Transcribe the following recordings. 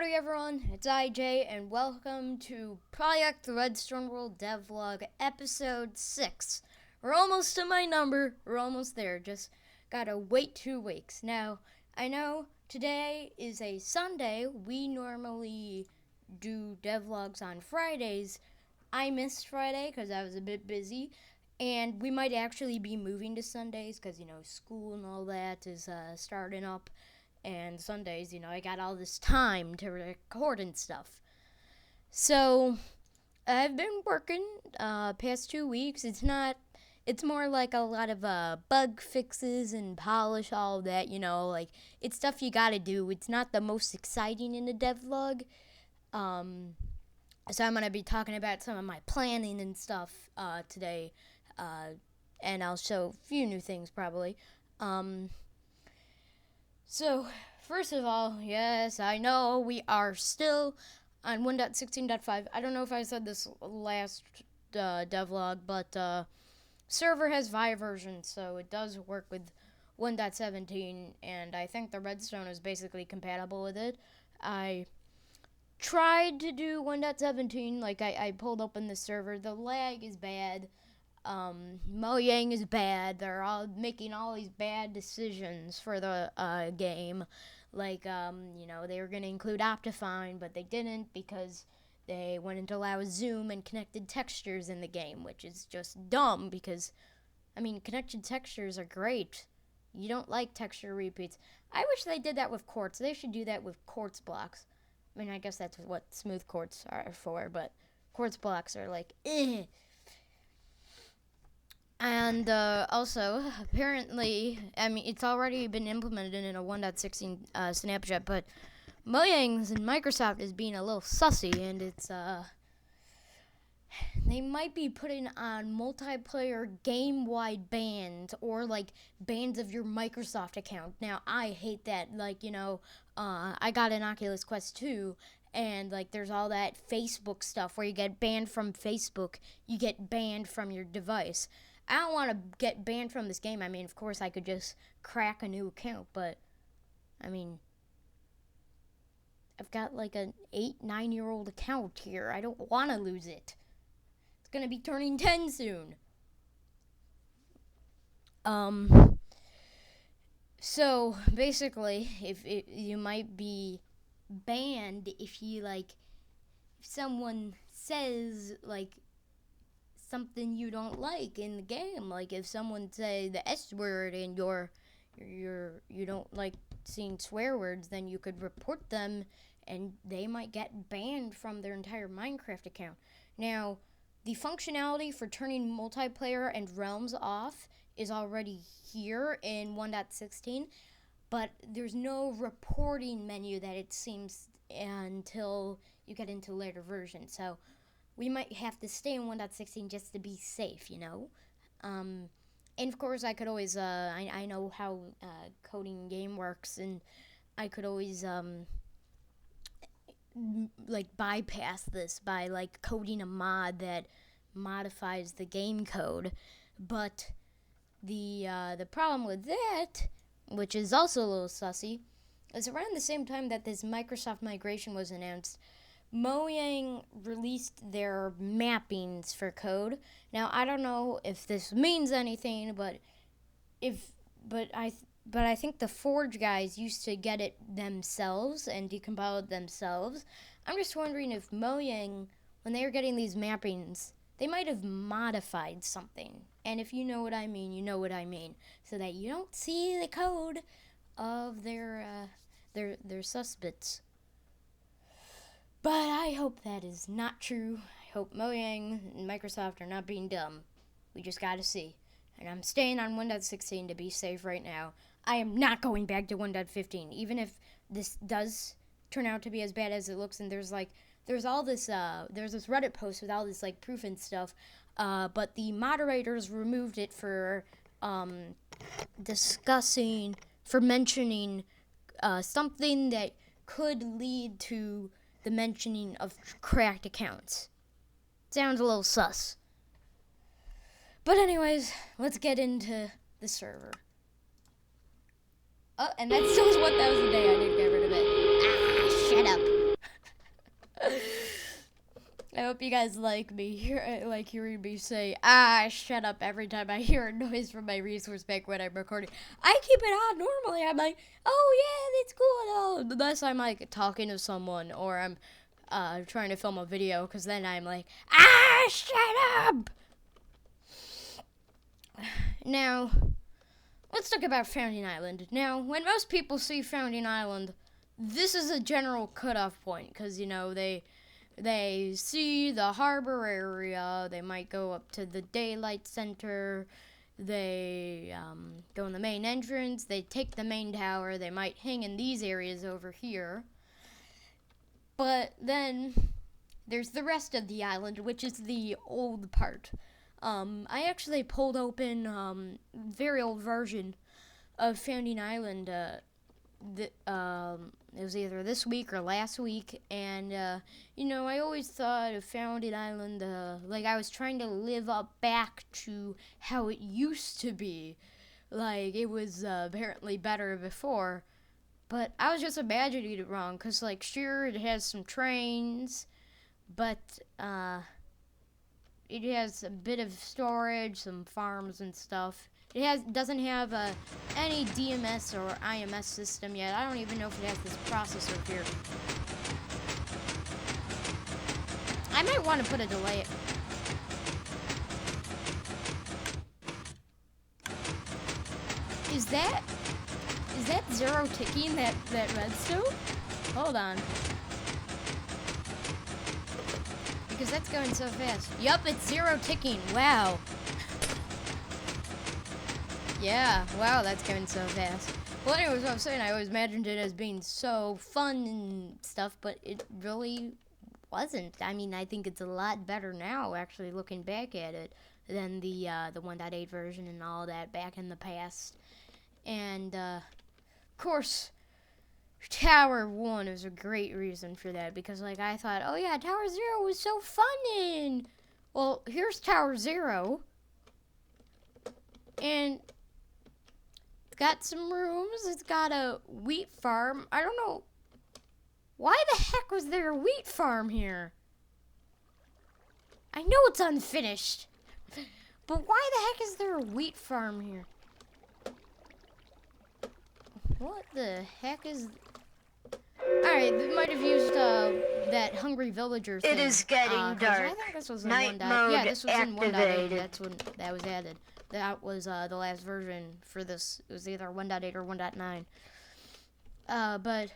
Howdy everyone, it's IJ, and welcome to Project Redstoneworld Devlog episode 6. We're almost to my number, we're almost there, just gotta wait 2 weeks. Now, I know today is a Sunday, we normally do devlogs on Fridays. I missed Friday because I was a bit busy, and we might actually be moving to Sundays because, school and all that is starting up. And Sundays, I got all this time to record and stuff. So, I've been working past 2 weeks. It's more like a lot of bug fixes and polish, all that, it's stuff you gotta do. It's not the most exciting in the devlog. So I'm gonna be talking about some of my planning and stuff today. And I'll show a few new things probably. So, first of all, yes, I know we are still on 1.16.5. I don't know if I said this last devlog, but server has 5 versions, so it does work with 1.17, and I think the Redstone is basically compatible with it. I tried to do 1.17, I pulled open the server. The lag is bad. Mojang is bad. They're all making all these bad decisions for the game. They were going to include Optifine, but they didn't because they wanted to allow zoom and connected textures in the game, which is just dumb because, connected textures are great. You don't like texture repeats. I wish they did that with quartz. They should do that with quartz blocks. I guess that's what smooth quartz are for, but quartz blocks are eh. And also, apparently, it's already been implemented in a 1.16 snapshot, but Mojang's and Microsoft is being a little sussy, and it's, they might be putting on multiplayer game-wide bans, or, bans of your Microsoft account. Now, I hate that. I got an Oculus Quest 2, and, there's all that Facebook stuff where you get banned from Facebook, you get banned from your device. I don't want to get banned from this game. Of course, I could just crack a new account, but, I've got, an 8-9-year-old account here. I don't want to lose it. It's going to be turning 10 soon. So, basically, if you might be banned if you, if someone says, something you don't like in the game, if someone say the S word and you don't like seeing swear words, then you could report them and they might get banned from their entire Minecraft account. Now, the functionality for turning multiplayer and realms off is already here in 1.16, but there's no reporting menu that it seems until you get into later versions. So we might have to stay in 1.16 just to be safe, And of course, I could always, I know how coding game works, and I could always, bypass this by, coding a mod that modifies the game code. But the problem with that, which is also a little sussy, is around the same time that this Microsoft migration was announced, Mojang released their mappings for code. Now, I don't know if this means anything, but I think the Forge guys used to get it themselves and decompile it themselves. I'm just wondering if Mojang, when they were getting these mappings, they might have modified something. And if you know what I mean, you know what I mean, so that you don't see the code of their suspects. But I hope that is not true. I hope Mojang and Microsoft are not being dumb. We just gotta see. And I'm staying on 1.16 to be safe right now. I am not going back to 1.15, even if this does turn out to be as bad as it looks. And there's all this, there's this Reddit post with all this, proof and stuff. But the moderators removed it for, mentioning, something that could lead to the mentioning of cracked accounts. Sounds a little sus. But anyways, let's get into the server. Oh, and that still was 1,000 a day. I didn't get rid of it. Shut up. hope you guys like hearing me say, shut up every time I hear a noise from my resource bank when I'm recording. I keep it on normally. I'm like, oh yeah, that's cool. Unless I'm like talking to someone or I'm trying to film a video, because then I'm like, shut up. Now, let's talk about Founding Island. Now, when most people see Founding Island, this is a general cutoff point, because, you know, they see the harbor area, they might go up to the daylight center, they go in the main entrance, they take the main tower, they might hang in these areas over here. But then there's the rest of the island, which is the old part. I actually pulled open very old version of Founding Island. It was either this week or last week, and you know, I always thought of Founding Island like I was trying to live up back to how it used to be, like it was apparently better before, but I was just imagining it wrong, because like sure, it has some trains, but it has a bit of storage, some farms and stuff. It doesn't have any DMS or IMS system yet. I don't even know if it has this processor here. I might want to put a delay. Is that zero ticking that redstone? Hold on. Because that's going so fast. Yup, it's zero ticking. Wow. Yeah, wow, that's going so fast. Well, anyways, what I'm saying, I always imagined it as being so fun and stuff, but it really wasn't. I mean, I think it's a lot better now, actually, looking back at it, than the 1.8 version and all that back in the past. And, of course, Tower 1 is a great reason for that, because, like, I thought, oh yeah, Tower 0 was so fun, and, well, here's Tower 0, and it's got some rooms, it's got a wheat farm. I don't know, why the heck was there a wheat farm here? I know it's unfinished, but why the heck is there a wheat farm here? What the heck is... Alright, they might have used that hungry villager thing. It is getting dark. I think this was in Night 1. mode Yeah, this was in 1.8. activated. That's when that was added. That was the last version for this. It was either 1.8 or 1.9. But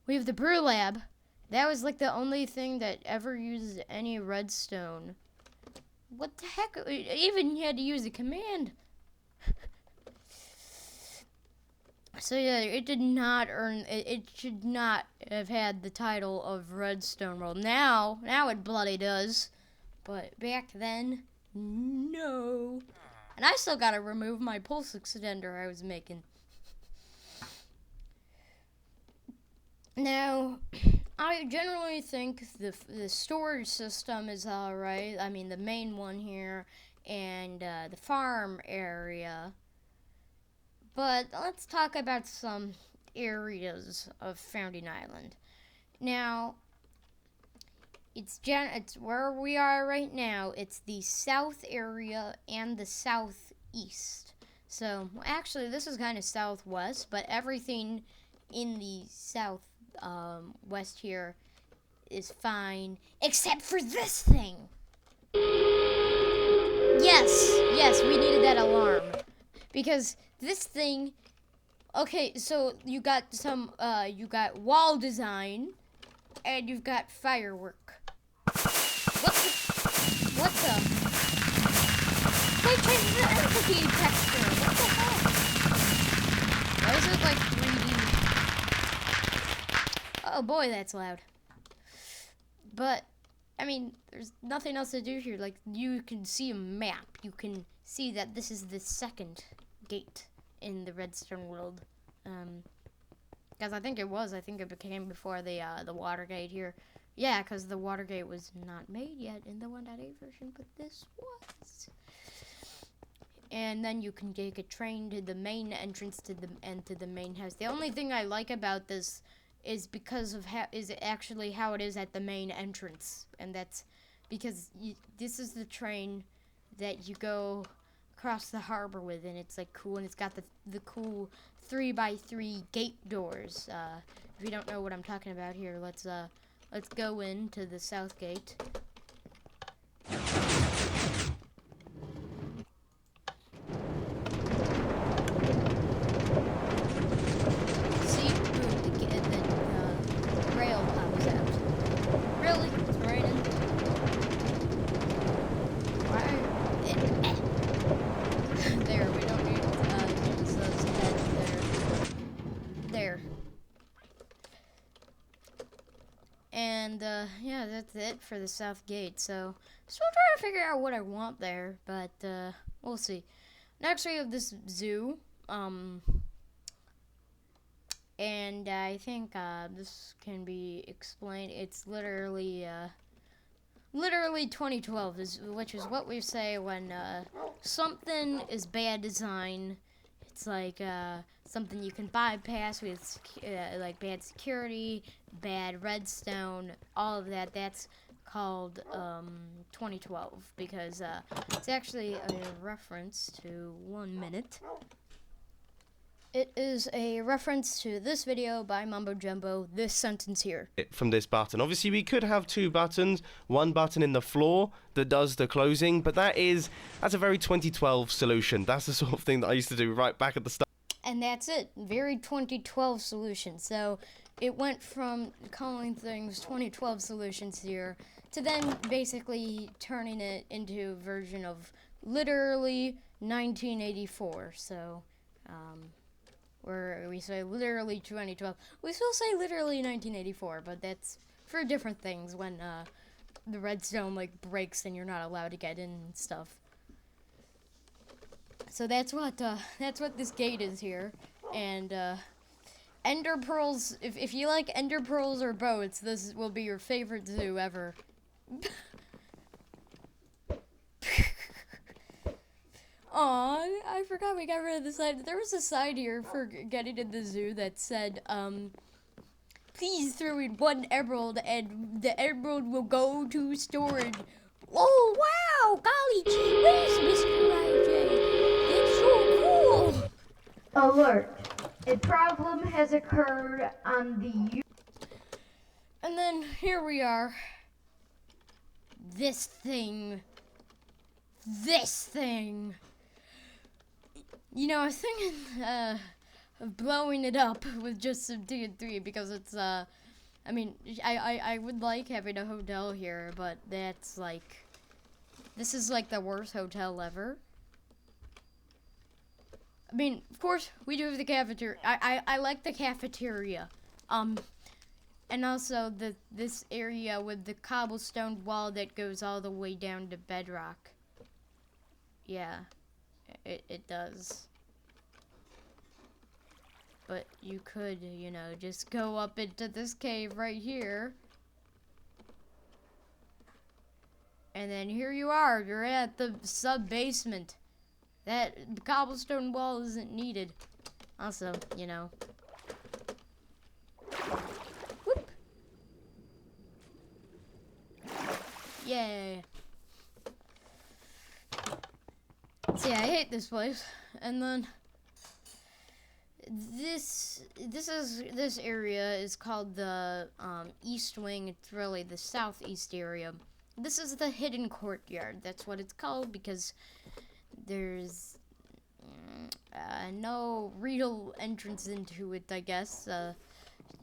we have the brew lab. That was like the only thing that ever used any redstone. What the heck? Even you had to use a command. So yeah, it did not earn. It should not have had the title of Redstoneworld. Now it bloody does, but back then, no. And I still gotta remove my pulse extender I was making. Now, I generally think the storage system is alright. I mean, the main one here and the farm area. But let's talk about some areas of Founding Island. Now, it's where we are right now. It's the south area and the southeast. So, actually, this is kind of southwest, but everything in the south west here is fine, except for this thing. Yes, we needed that alarm. Because this thing, okay, so you got you got wall design, and you've got firework. What the? They changed the entity texture. What the heck? Why is it like 3D? Oh boy, that's loud. But, I mean, there's nothing else to do here. Like, you can see a map. You can see that this is the second gate in the Redstone world. Because I think it became before the Watergate here. Yeah, because the Watergate was not made yet in the 1.8 version, but this was. And then you can take a train to the main entrance to the main house. The only thing I like about this is because of how it is at the main entrance, and that's because this is the train that you go across the harbor with, and it's like cool, and it's got the cool 3x3 gate doors. If you don't know what I'm talking about here, let's go into the south gate. See, boom, the rail pops out. Really? It's raining? Why? There, we don't need to use those heads there. There. And, yeah, that's it for the south gate. So, still trying to figure out what I want there, but, we'll see. Next, we have this zoo, and I think, this can be explained. It's literally 2012, which is what we say when, something is bad design. It's like, something you can bypass with, like, bad security, bad redstone, all of that. That's called 2012 because it's actually a reference to 1 minute. It is a reference to this video by Mumbo Jumbo, this sentence here. From this button. Obviously, we could have two buttons, one button in the floor that does the closing, but that's a very 2012 solution. That's the sort of thing that I used to do right back at the start. And that's it. Very 2012 solution. So it went from calling things 2012 solutions here to then basically turning it into a version of literally 1984. So, where we say literally 2012. We still say literally 1984, but that's for different things when the redstone like breaks and you're not allowed to get in and stuff. So that's what this gate is here, and ender pearls. If you like ender pearls or boats, this will be your favorite zoo ever. Aw, I forgot we got rid of the side. There was a side here for getting in the zoo that said, please throw in 1 emerald and the emerald will go to storage. Oh, wow! Golly gee whiz, Mr. IJ. That's so cool! Alert. A problem has occurred on the... And then here we are. This thing. You know, I was thinking of blowing it up with just some TNT because it's, I mean, I would like having a hotel here, but that's like, this is like the worst hotel ever. I mean, of course, we do have the cafeteria. I like the cafeteria. And also this area with the cobblestone wall that goes all the way down to bedrock. Yeah, it does. But you could, you know, just go up into this cave right here. And then here you are. You're at the sub-basement. That cobblestone wall isn't needed. Also, you know. Whoop. Yay. So yeah, I hate this place. And then this area is called the East Wing. It's really the southeast area. This is the hidden courtyard. That's what it's called because there's no real entrance into it, I guess.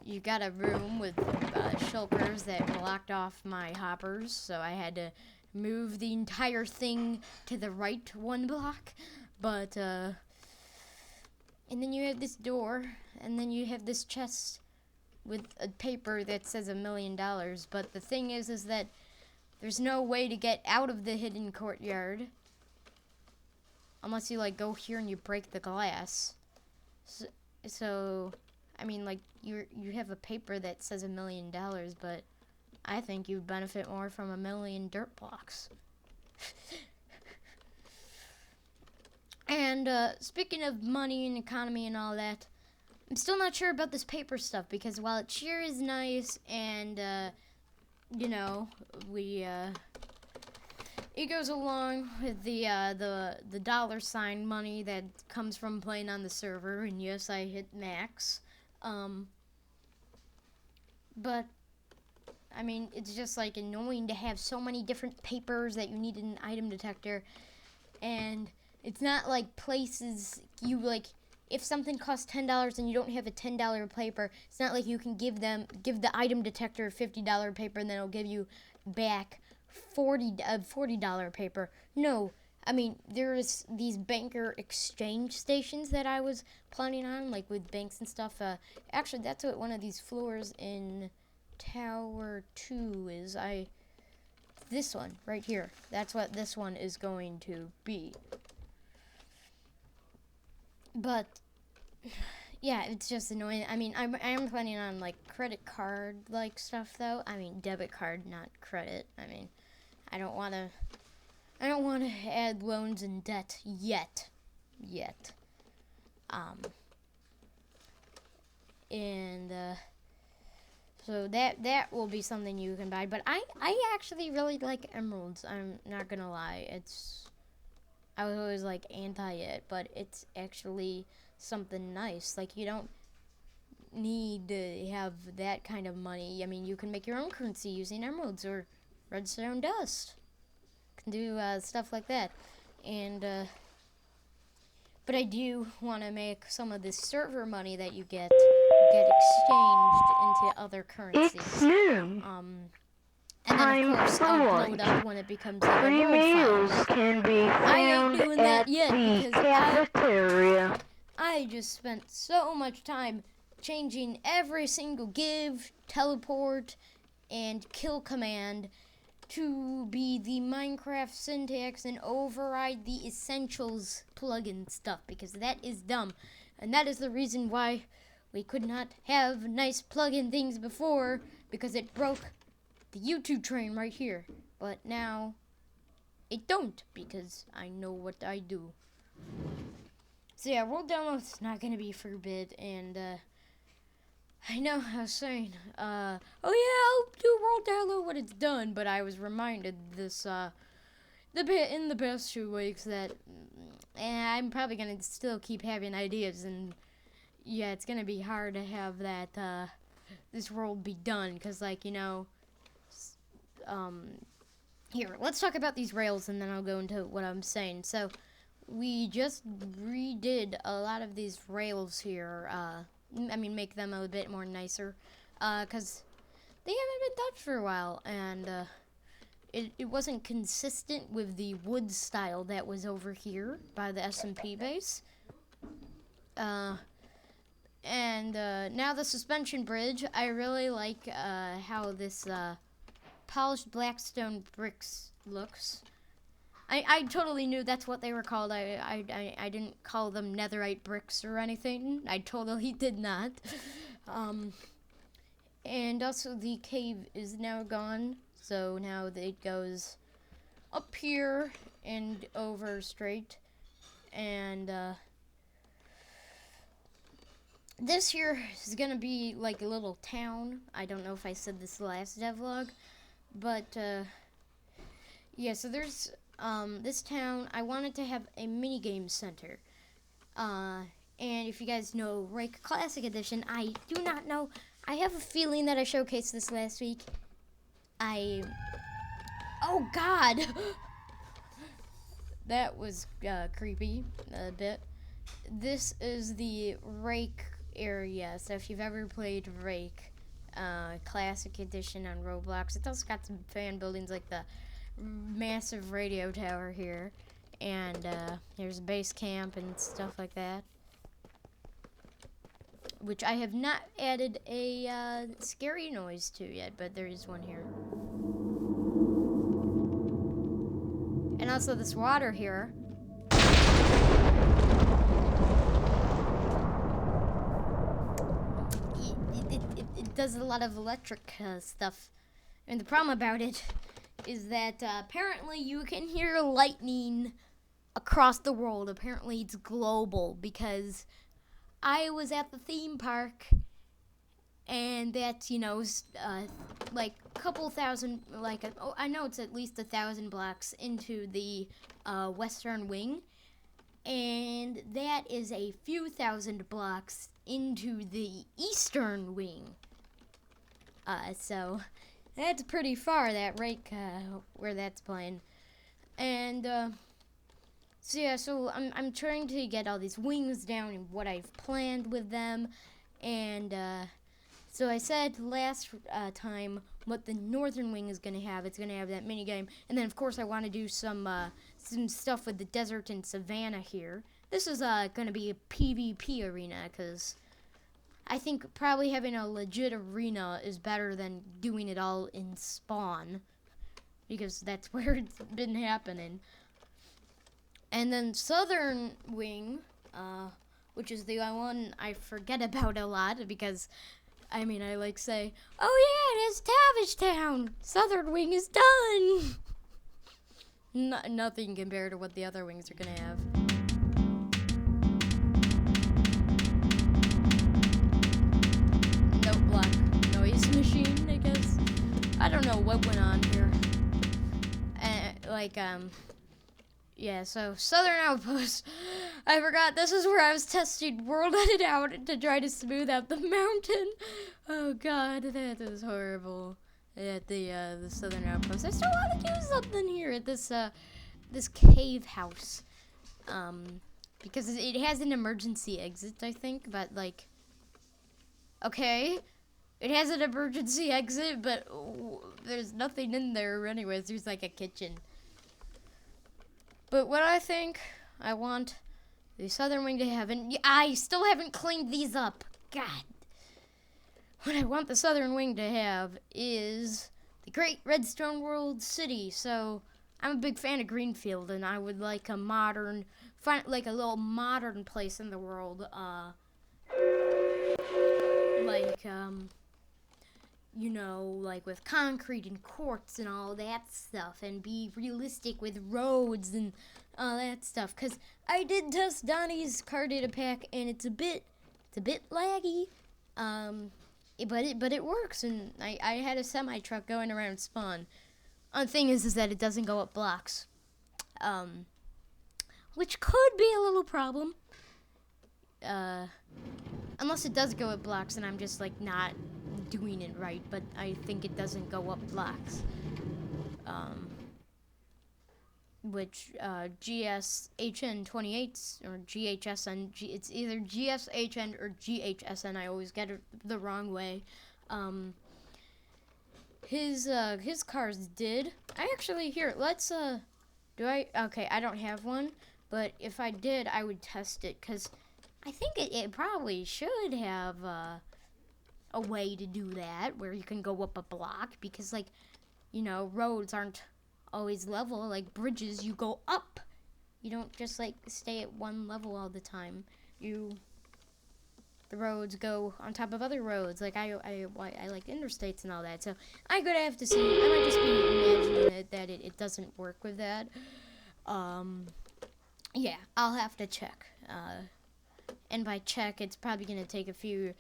You got a room with shulkers that blocked off my hoppers, so I had to move the entire thing to the right 1 block. But, and then you have this door, and then you have this chest with a paper that says $1 million. But the thing is that there's no way to get out of the hidden courtyard unless you like go here and you break the glass. So I mean, like you have a paper that says $1 million, but I think you'd benefit more from 1 million dirt blocks. And speaking of money and economy and all that, I'm still not sure about this paper stuff because while it sure is nice and you know, we it goes along with the dollar sign money that comes from playing on the server, and yes, I hit max. But I mean, it's just like annoying to have so many different papers that you need in an item detector, and it's not like places you like. If something costs $10 and you don't have a $10 paper, it's not like you can give the item detector a $50 paper and then it'll give you back $40 paper. No, I mean, there's these banker exchange stations that I was planning on, like with banks and stuff. Actually, that's what one of these floors in Tower 2 is. This one right here. That's what this one is going to be. But yeah, it's just annoying. I mean, I am planning on like credit card like stuff though. I mean, debit card, not credit. I mean, I don't want to add loans and debt yet. So that will be something you can buy. But I actually really like emeralds. I'm not gonna lie. I was always like anti it, but it's actually something nice. Like, you don't need to have that kind of money. I mean, you can make your own currency using emeralds or redstone dust. Can do stuff like that. And but I do want to make some of this server money that you get exchanged into other currencies. It's new. And then, of course, I'll load up when it becomes like a Free load meals file. can be I ain't found doing at that yet the because cafeteria. I just spent so much time changing every single give, teleport, and kill command to be the Minecraft syntax and override the essentials plugin stuff, because that is dumb. And that is the reason why we could not have nice plugin things before, because it broke the YouTube train right here. But now it don't, because I know what I do. So yeah, world download's not gonna be for a bit, and I know I was saying, oh yeah, I'll do world download when it's done, but I was reminded this in the past 2 weeks that I'm probably gonna still keep having ideas, and yeah, it's gonna be hard to have that this world be done, cause like, you know, here, let's talk about these rails, and then I'll go into what I'm saying. So we just redid a lot of these rails here. I mean, make them a bit more nicer, because they haven't been touched for a while, and it wasn't consistent with the wood style that was over here by the SMP base. And now the suspension bridge, I really like how this polished blackstone bricks looks. I totally knew that's what they were called. I didn't call them netherite bricks or anything. I totally did not. And also the cave is now gone, so now it goes up here and over straight. And this here is gonna be like a little town. I don't know if I said this last devlog, but yeah, so there's this town. I wanted to have a minigame center. And if you guys know Rake Classic Edition, I do not know. I have a feeling that I showcased this last week. Oh God! That was creepy a bit. This is the Rake area. So if you've ever played Rake Classic Edition on Roblox, it's also got some fan buildings like the massive radio tower here, and there's base camp and stuff like that, which I have not added a scary noise to yet, but there is one here. And also this water here. It does a lot of electric stuff, and the problem about it is that apparently you can hear lightning across the world. Apparently it's global, because I was at the theme park and that's, you know, like a couple thousand, like, I know it's at least 1,000 blocks into the western wing, and that is a few thousand blocks into the eastern wing. So that's pretty far, that rake where that's playing. And so yeah, so I'm trying to get all these wings down and what I've planned with them. And so I said last time what the northern wing is going to have. It's going to have that mini game, and then of course I want to do some stuff with the desert and savannah here. This is going to be a PvP arena, because I think probably having a legit arena is better than doing it all in spawn, because that's where it's been happening. And then southern wing, which is the one I forget about a lot, because I mean, I like say, oh yeah, it is Tavish Town. Southern wing is done. Nothing compared to what the other wings are gonna have. Note block noise machine, I guess. I don't know what went on here. Yeah, so Southern Outpost. I forgot this is where I was testing World Edit Out to try to smooth out the mountain. Oh god, that was horrible. At the Southern Outpost. I still want to do something here at this this cave house. Because it has an emergency exit, I think, but like, okay, it has an emergency exit, but there's nothing in there anyways. There's like a kitchen. But what I think I want the southern wing to have, and I still haven't cleaned these up. God. What I want the southern wing to have is the great Redstoneworld city. So I'm a big fan of Greenfield, and I would like a modern, like a little modern place in the world. You know, like with concrete and quartz and all that stuff, and be realistic with roads and all that stuff. Cause I did test Donnie's car data pack, and it's a bit laggy, but it works. And I had a semi truck going around spawn. The thing is that it doesn't go up blocks, which could be a little problem. Unless it does go up blocks, and I'm just like not doing it right, but I think it doesn't go up blocks. Which GSHN 28 or GHSN, it's either GSHN or GHSN. I always get it the wrong way. His cars did. I actually here. Let's okay, I don't have one, but if I did, I would test it, cause I think it probably should have a way to do that where you can go up a block, because like, you know, roads aren't always level. Like bridges, you go up. You don't just like stay at one level all the time. The roads go on top of other roads. Like I like interstates and all that. So I'm gonna have to see. I might just be imagining that it doesn't work with that. Yeah, I'll have to check. And by check, it's probably gonna take a few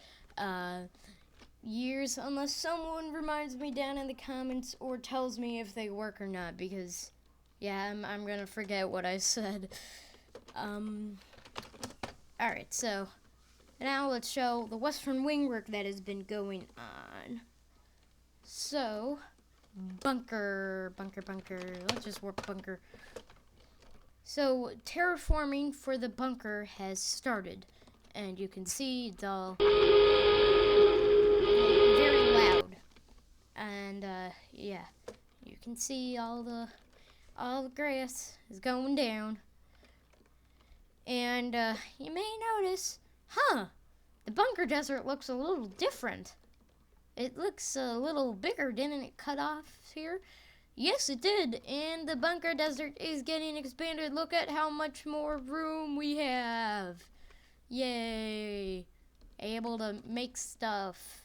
years, unless someone reminds me down in the comments or tells me if they work or not, because yeah, I'm gonna forget what I said. Alright, so now let's show the western wing work that has been going on. So bunker, let's just warp bunker. So terraforming for the bunker has started, and you can see it's all very loud, and yeah, you can see all the grass is going down, and you may notice, the bunker desert looks a little different. It looks a little bigger, didn't it? Cut off here. Yes, it did, and the bunker desert is getting expanded. Look at how much more room we have. Yay. Able to make stuff.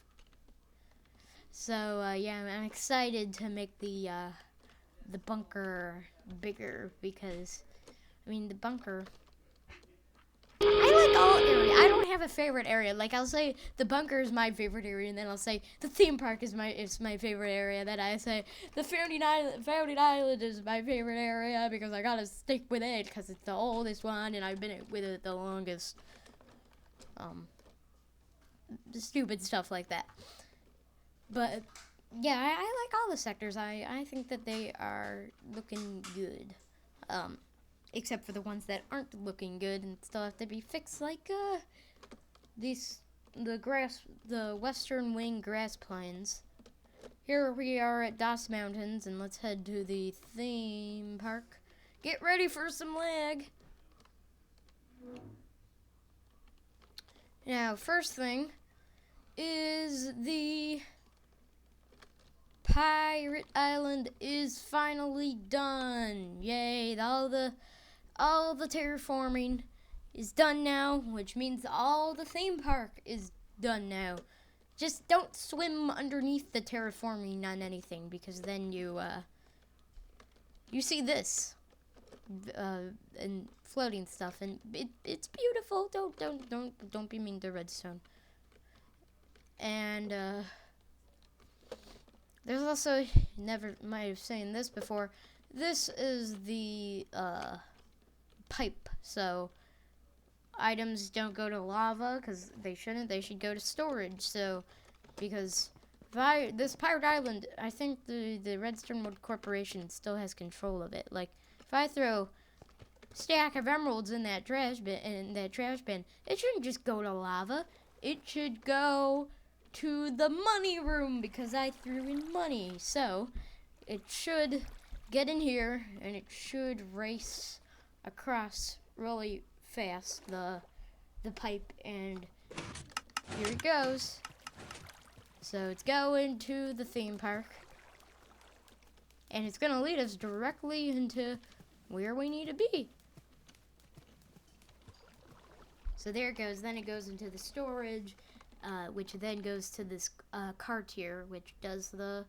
So, yeah, I'm excited to make the bunker bigger, because, I mean, the bunker, I like all area. I don't have a favorite area. Like, I'll say the bunker is my favorite area, and then I'll say the theme park is my favorite area. Then I say the founding island is my favorite area because I gotta stick with it because it's the oldest one and I've been with it the longest. Stupid stuff like that. But yeah, I like all the sectors. I think that they are looking good. Except for the ones that aren't looking good and still have to be fixed, like the Western Wing grass plains. Here we are at Das Mountains, and let's head to the theme park. Get ready for some lag. Now, first thing is the Pirate Island is finally done. Yay, all the terraforming is done now, which means all the theme park is done now. Just don't swim underneath the terraforming on anything, because then you see this and floating stuff, and it's beautiful. Don't be mean to Redstone. And there's also, never might have seen this before. This is the pipe, so items don't go to lava because they shouldn't. They should go to storage. So because this Pirate Island, I think the Redstoneworld Corporation still has control of it. Like, if I throw a stack of emeralds in that trash bin, it shouldn't just go to lava. It should go to the money room because I threw in money. So it should get in here and it should race across really fast the pipe, and here it goes. So it's going to the theme park, and it's gonna lead us directly into where we need to be. So there it goes. Then it goes into the storage, which then goes to this Courtyard, which does the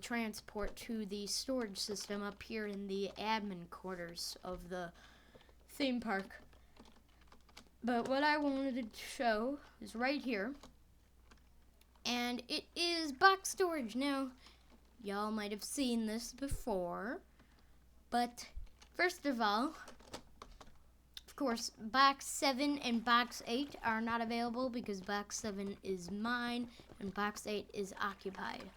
transport to the storage system up here in the admin quarters of the theme park. But what I wanted to show is right here, and it is box storage. Now, y'all might have seen this before, but first of all, of course, box 7 and box 8 are not available because box 7 is mine and box 8 is occupied.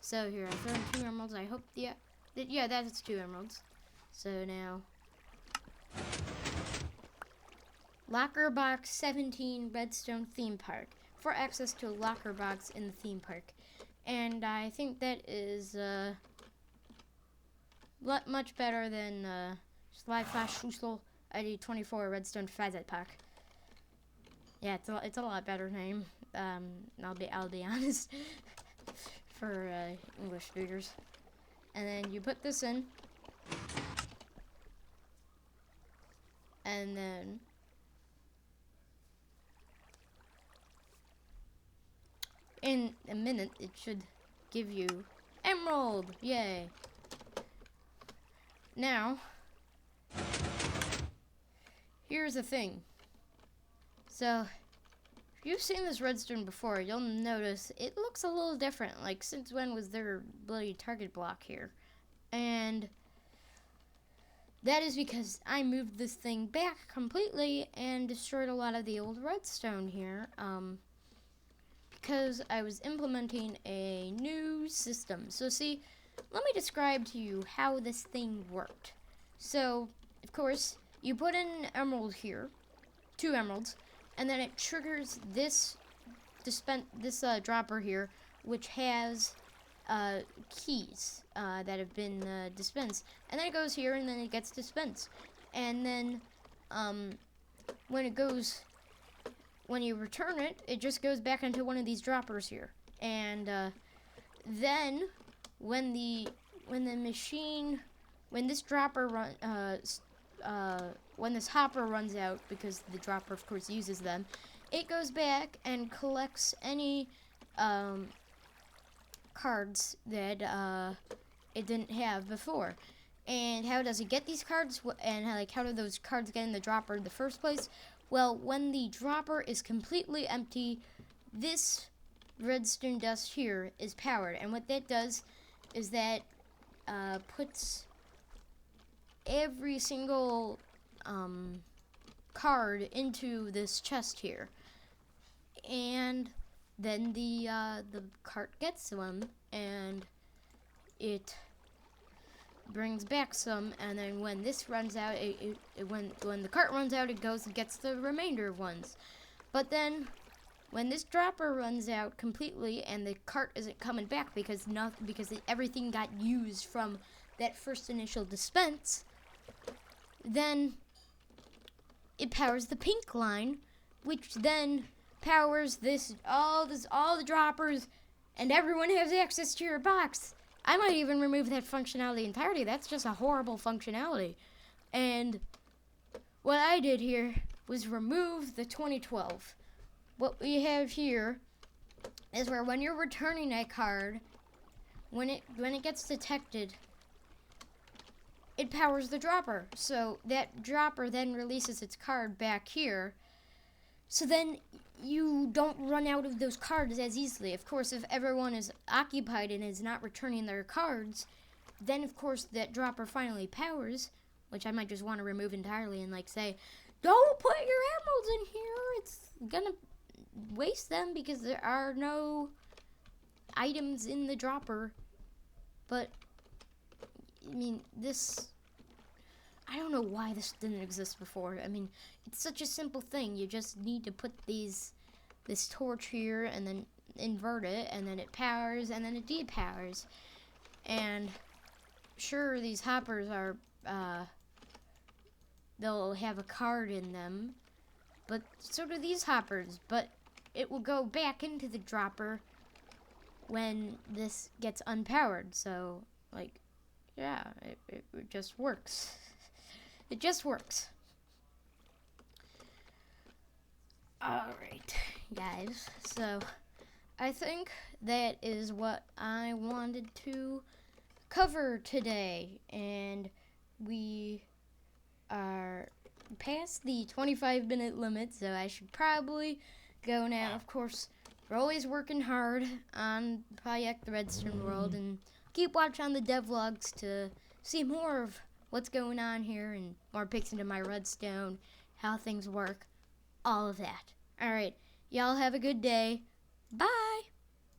So here, I throw in 2 emeralds. I hope, yeah, that's 2 emeralds. So now, Locker Box 17 Redstone Theme Park for access to a locker box in the theme park. And I think that is much better than Slide/Schusel ID 24 Redstone Fazet Park. Yeah, it's a lot better name. I'll be honest. For English speakers. And then you put this in, and then in a minute it should give you emerald. Yay. Now here's the thing. So if you've seen this redstone before, you'll notice it looks a little different. Like, since when was there bloody target block here? And that is because I moved this thing back completely and destroyed a lot of the old redstone here. Because I was implementing a new system. So see, let me describe to you how this thing worked. So, of course, you put in an emerald here, 2 emeralds, and then it triggers this dropper here, which has keys that have been dispensed. And then it goes here, and then it gets dispensed. And then when you return it, it just goes back into one of these droppers here. And then when this hopper runs out, because the dropper of course uses them, it goes back and collects any cards that it didn't have before. And how does it get these cards? And how do those cards get in the dropper in the first place? Well, when the dropper is completely empty, this redstone dust here is powered. And what that does is that puts every single card into this chest here. And then the cart gets them, and it brings back some, and then when this runs out, when the cart runs out, it goes and gets the remainder of ones. But then when this dropper runs out completely and the cart isn't coming back because everything got used from that first initial dispense, then it powers the pink line, which then powers all the droppers, and everyone has access to your box. I might even remove that functionality entirely. That's just a horrible functionality. And what I did here was remove the 2012. What we have here is where when you're returning a card, when it gets detected, it powers the dropper. So that dropper then releases its card back here. So then you don't run out of those cards as easily. Of course, if everyone is occupied and is not returning their cards, then of course that dropper finally powers, which I might just want to remove entirely and say, don't put your emeralds in here. It's gonna waste them because there are no items in the dropper. But I mean, I don't know why this didn't exist before. I mean, it's such a simple thing. You just need to put this torch here and then invert it, and then it powers, and then it depowers. And sure, these hoppers are, they'll have a card in them, but so do these hoppers. But it will go back into the dropper when this gets unpowered. So, yeah, it just works. It just works. Alright, guys. So, I think that is what I wanted to cover today. And we are past the 25-minute limit, so I should probably go now. Of course, we're always working hard on Project the Redstone World, and keep watching on the devlogs to see more of what's going on here and more pics into my redstone, how things work, all of that. Alright, y'all have a good day. Bye!